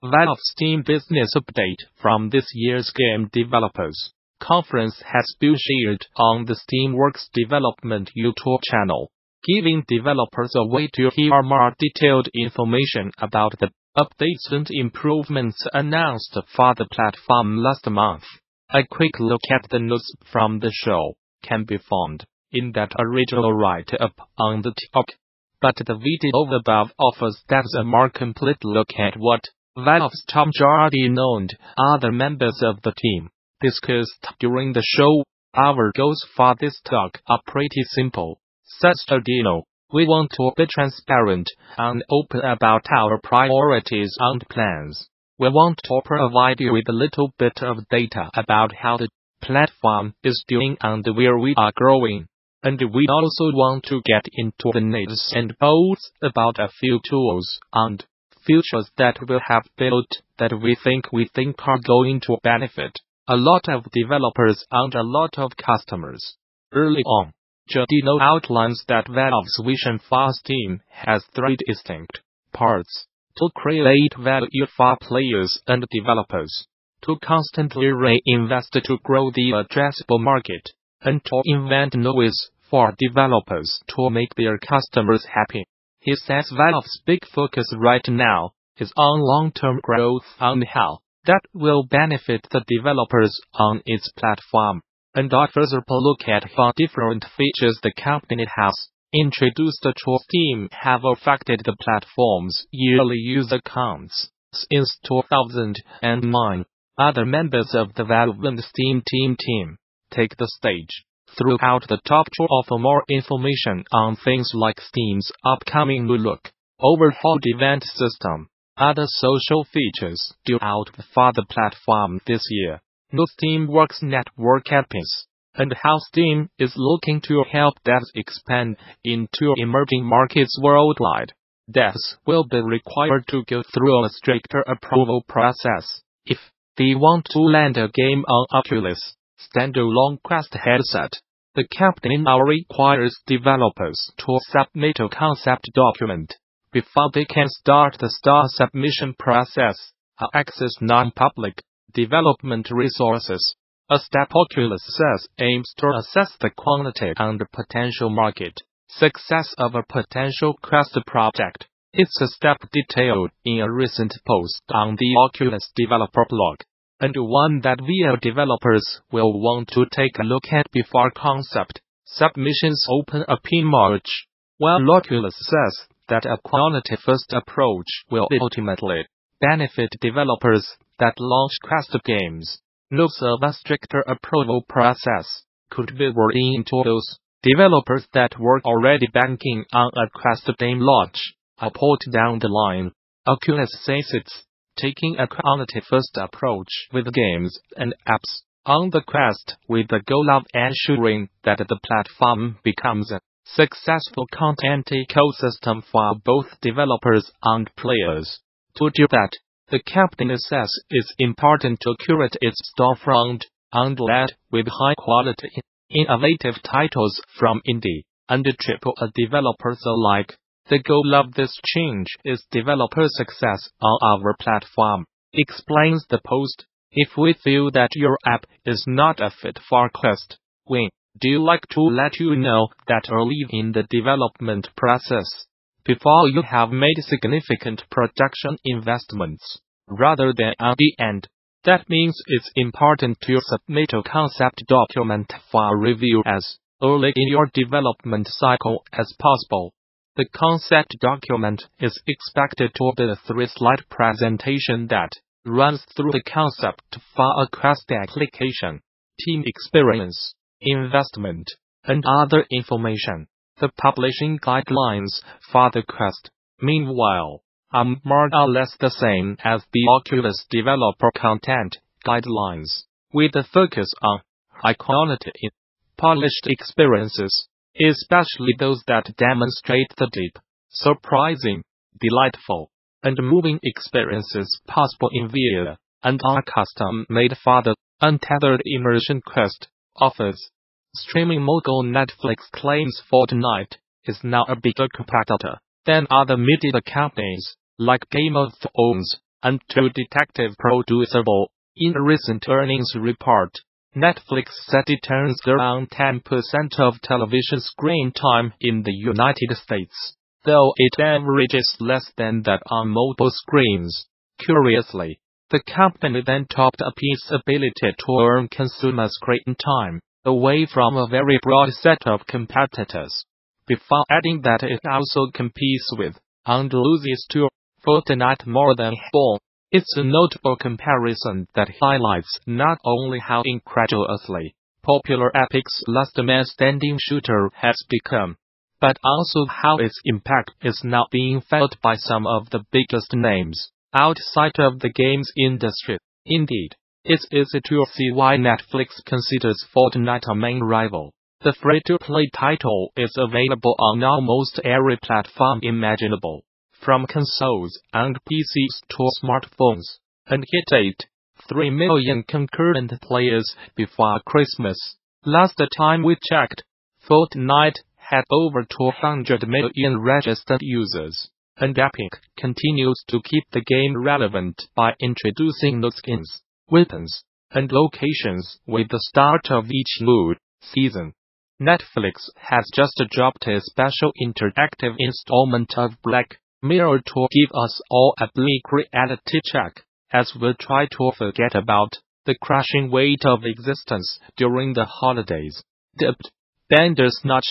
Valve's Team Business Update from this year's Game Developers Conference has been shared on the Steamworks Development YouTube channel, giving developers a way to hear more detailed information about the updates and improvements announced for the platform last month. A quick look at the notes from the show can be found in that original write-up on the topic, but the video above offers a more complete look at what Valve's top majority-known and other members of the team discussed during the show. Our goals for this talk are pretty simple. Says Dino, we want to be transparent and open about our priorities and plans. We want to provide you with a little bit of data about how the platform is doing and where we are growing. And we also want to get into the needs and bolts about a few tools and features that we have built that we think are going to benefit a lot of developers and a lot of customers. Early on, Dino outlines that Valve's vision for Steam has three distinct parts: to create value for players and developers, to constantly reinvest to grow the addressable market, and to invent new ways for developers to make their customers happy. He says Valve's big focus right now is on long-term growth and how that will benefit the developers on its platform, and offers a look at how different features the company has introduced to Steam have affected the platform's yearly user counts since 2009. Other members of the Valve and Steam team take the stage throughout the talk to offer more information on things like Steam's upcoming new look, overhauled event system, other social features due out for the platform this year, new Steamworks network apps, and how Steam is looking to help devs expand into emerging markets worldwide. Devs will be required to go through a stricter approval process if they want to land a game on Oculus standalone Quest headset. The company now requires developers to submit a concept document before they can start the submission process, access non-public development resources, a step Oculus says aims to assess the quantity and potential market success of a potential Quest project. It's a step detailed in a recent post on the Oculus developer blog, and one that VR developers will want to take a look at before concept submissions open up in March. While Oculus says that a quality-first approach will ultimately benefit developers that launch Quest games, notes of a stricter approval process could be worrying to those developers that were already banking on a Quest game launch. A point down the line, Oculus says it's taking a quality-first approach with games and apps on the Quest with the goal of ensuring that the platform becomes a successful content ecosystem for both developers and players. To do that, the company says it's important to curate its storefront and lead with high-quality, innovative titles from indie and AAA developers alike. The goal of this change is developer success on our platform, explains the post. If we feel that your app is not a fit for Quest, we do like to let you know that early in the development process, before you have made significant production investments, rather than at the end. That means it's important to submit a concept document for review as early in your development cycle as possible. The concept document is expected to be a 3-slide presentation that runs through the concept for a Quest application, team experience, investment, and other information. The publishing guidelines for the Quest, meanwhile, are more or less the same as the Oculus developer content guidelines, with a focus on high-quality, polished experiences, especially those that demonstrate the deep, surprising, delightful, and moving experiences possible in VR, and are custom-made for the untethered immersion Quest offers. Streaming mogul Netflix claims Fortnite is now a bigger competitor than other media companies like Game of Thrones and too detective producible. In a recent earnings report, Netflix said it earns around 10% of television screen time in the United States, though it averages less than that on mobile screens. Curiously, the company then topped up its ability to earn consumer screen time away from a very broad set of competitors, before adding that it also competes with, and loses to, Fortnite more than Ball. It's a notable comparison that highlights not only how incredulously popular Epic's last man standing shooter has become, but also how its impact is now being felt by some of the biggest names outside of the games industry. Indeed, it's easy to see why Netflix considers Fortnite a main rival. The free-to-play title is available on almost every platform imaginable, from consoles and PCs to smartphones, and hit 3 million concurrent players before Christmas. Last time we checked, Fortnite had over 200 million registered users, and Epic continues to keep the game relevant by introducing new skins, weapons, and locations with the start of each new season. Netflix has just dropped a special interactive installment of Black Mirror to give us all a bleak reality check, as we try to forget about the crushing weight of existence during the holidays. Dubbed Bandersnatch,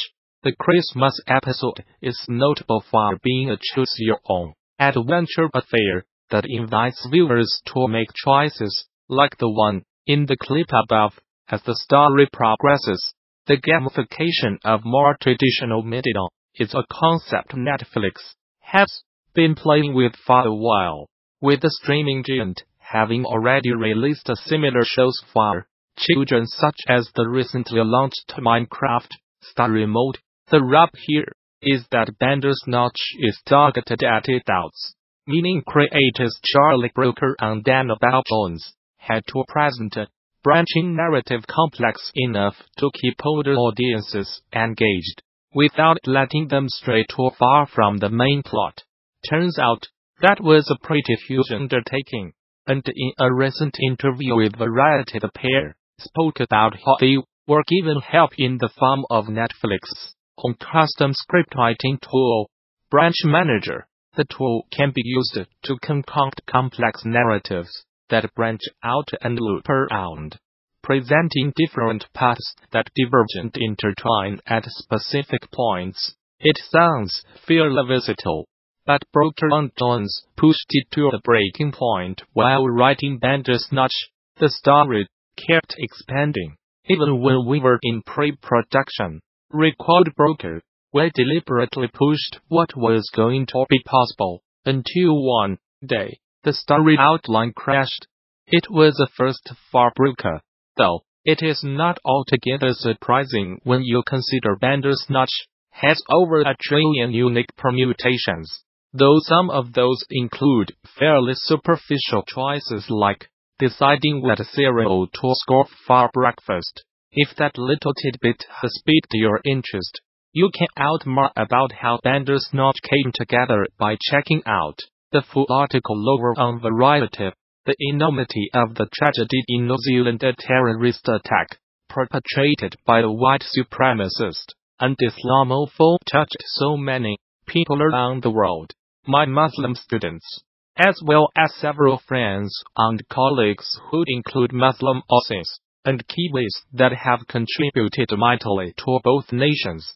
the Christmas episode is notable for being a choose-your-own adventure affair that invites viewers to make choices, like the one in the clip above. As the story progresses, the gamification of more traditional media is a concept Netflix has been playing with for a while, with the streaming giant having already released similar shows for children such as the recently launched Minecraft Story Mode. The rub here is that Bandersnatch is targeted at adults, meaning creators Charlie Brooker and Annabelle Jones had to present a branching narrative complex enough to keep older audiences engaged, without letting them stray too far from the main plot. Turns out, that was a pretty huge undertaking, and in a recent interview with Variety the pair spoke about how they were given help in the form of Netflix's own custom scriptwriting tool, Branch Manager. The tool can be used to concoct complex narratives that branch out and loop around, presenting different paths that divergent intertwine at specific points. It sounds fairly versatile, but Brooker and Jones pushed it to the breaking point while writing Bandersnatch. The story kept expanding, even when we were in pre-production, recalled Brooker. We deliberately pushed what was going to be possible, until one day, the story outline crashed. It was a first for Brooker, though it is not altogether surprising when you consider Bandersnatch has over 1 trillion unique permutations, though some of those include fairly superficial choices like deciding what cereal to score for breakfast. If that little tidbit has piqued your interest, you can out more about how Bandersnatch came together by checking out the full article over on Variety. The enormity of the tragedy in New Zealand, a terrorist attack perpetrated by a white supremacist and Islamophobe, touched so many people around the world. My Muslim students, as well as several friends and colleagues who include Muslim Aussies and Kiwis that have contributed mightily to both nations,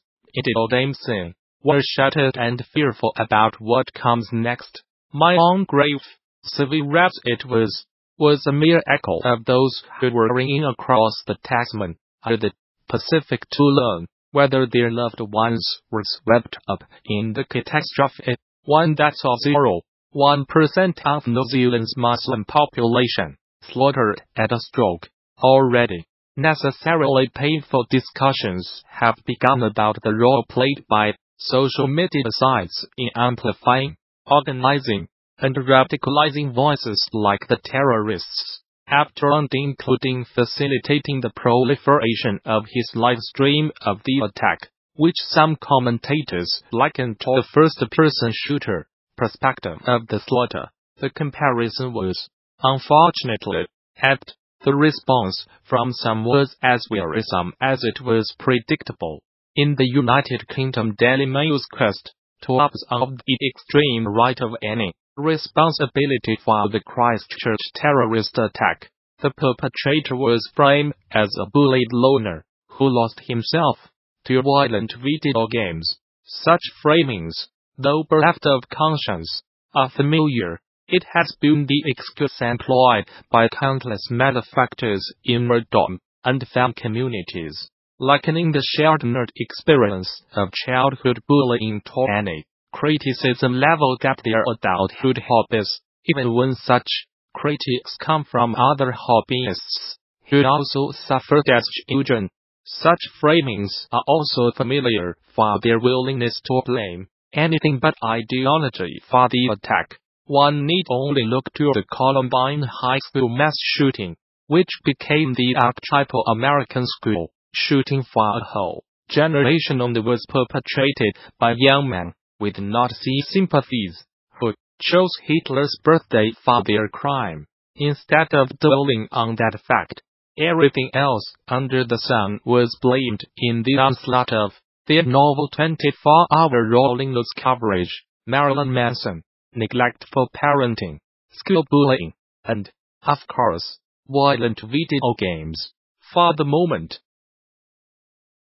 were shattered and fearful about what comes next. My own grave, severe as it was a mere echo of those who were ringing across the Tasman or the Pacific to learn whether their loved ones were swept up in the catastrophe, one that saw 0.1% of New Zealand's Muslim population slaughtered at a stroke. Already, necessarily painful discussions have begun about the role played by social media sites in amplifying, organizing, and radicalizing voices like the terrorists, after and including facilitating the proliferation of his live stream of the attack, which some commentators liken to a first-person shooter perspective of the slaughter. The comparison was, unfortunately, apt. The response from some was as wearisome as it was predictable. In the United Kingdom, Daily Mail's quest to absolve the extreme right of any responsibility for the Christchurch terrorist attack. The perpetrator was framed as a bullied loner who lost himself to violent video games. Such framings, though bereft of conscience, are familiar. It has been the excuse employed by countless malefactors in martyrdom and fan communities, likening the shared nerd experience of childhood bullying to any criticism leveled at their adulthood hobbies, even when such critics come from other hobbyists who also suffered as children. Such framings are also familiar for their willingness to blame anything but ideology for the attack. One need only look to the Columbine High School mass shooting, which became the archetypal American school shooting for a whole generation and was perpetrated by young men with Nazi sympathies, who chose Hitler's birthday for their crime. Instead of dwelling on that fact, everything else under the sun was blamed in the onslaught of their novel 24-hour rolling news coverage. Marilyn Manson, neglectful parenting, school bullying, and, of course, violent video games. For the moment,